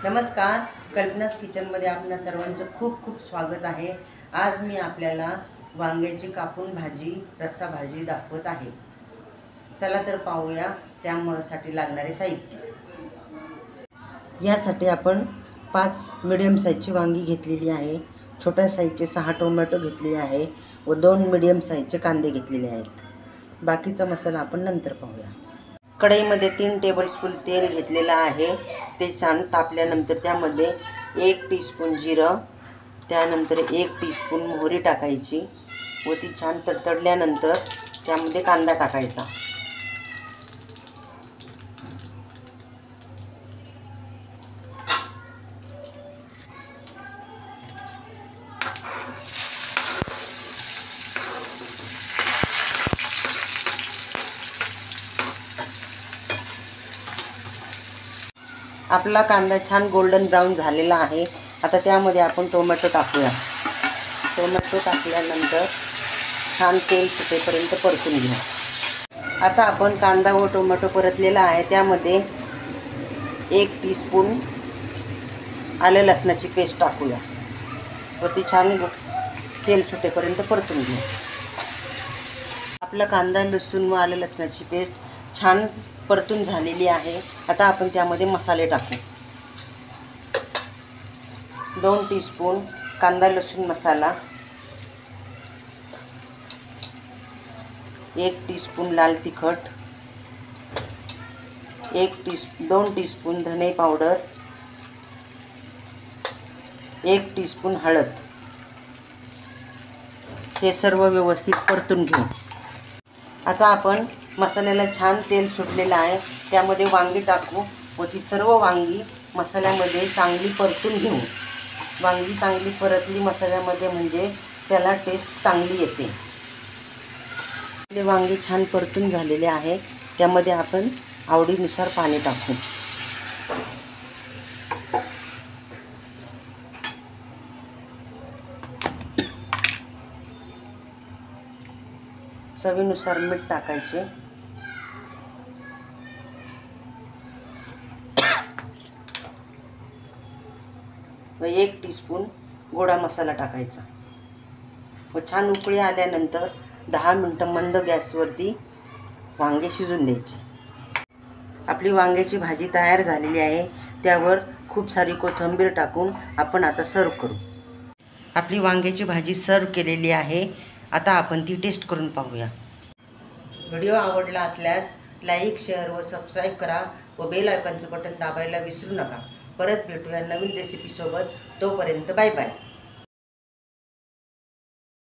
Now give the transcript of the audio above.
नमस्कार, कल्पनास किचनमध्ये आपल्या सर्वांचं खूप खूप स्वागत आहे। आज मी आपल्याला वांग्याची कापून भाजी, रस्सा भाजी दाखवत आहे। चला तर पाहूया त्यासाठी लागणारे साहित्य। यासाठी आपण 5 मीडियम साईजची वांगी घेतलेली आहे, छोट्या साईजचे 6 टोमॅटो घेतलेले आहे व 2 मीडियम साईजचे कांदे घेतलेले आहेत। बाकीचा मसाला आपण नंतर पाहूया। कढईमध्ये 3 टेबलस्पून तेल घेतलेलं आहे। ते छान तापल्यानंतर त्यामध्ये 1 टीस्पून जिरं, त्यानंतर 1 टीस्पून मोहरी टाकायची व ती छान तडतडल्यानंतर त्यामध्ये कांदा टाकायचा। आपला कांदा छान गोल्डन ब्राउन झालेला आहे। आता त्यामध्ये आपण टोमॅटो टाकूया। टोमॅटो टाकल्यानंतर छान तेल सुटेपर्यंत परतून घेऊ। आता आपण कांदा व टोमॅटो परतलेला आहे, त्यामध्ये 1 टीस्पून आलं लसणाची पेस्ट टाकूया व ती छान तेल सुटेपर्यंत परतून घेऊ। आपला कांदा लसूण व आलं लसणाची पेस्ट छान परतून झालेली आहे। आता आपण त्यामध्ये मसाले टाकू। 2 टीस्पून कांदा लसूण मसाला, 1 टीस्पून लाल तिखट, 2 टीस्पून धने पावडर, 1 टीस्पून हळद। हे सर्व व्यवस्थित परतून घेऊ। आता आपण मसाल्याला छान तेल सुटलेलं आहे, त्यामध्ये वांगी टाकू व ती सर्व वांगी मसाल्यामध्ये चांगली परतून घेऊ। वांगी चांगली परतली मसाल्यामध्ये म्हणजे त्याला टेस्ट चांगली येते। आपले वांगी छान परतून झालेले आहे, त्यामध्ये आपण आवडीनुसार पाणी टाकू। चवीनुसार मीठ टाकायचे। व 1 टीस्पून गोडा मसाला टाकायचा व छान उकळी आल्यानंतर 10 मिनिटं मंद गॅसवरती वांगे शिजून द्यायचे। आपली वांग्याची भाजी तयार झालेली आहे। त्यावर खूप सारी कोथिंबीर टाकून आपण आता सर्व करू। आपली वांग्याची भाजी सर्व केलेली आहे। आता आपण ती टेस्ट करून पाहूया। व्हिडिओ आवडला असल्यास लाईक, शेअर व सबस्क्राईब करा व बेल आयकॉनचं बटन दाबायला विसरू नका। परत भेटूया नवीन रेसिपीसोबत। तोपर्यंत बाय बाय।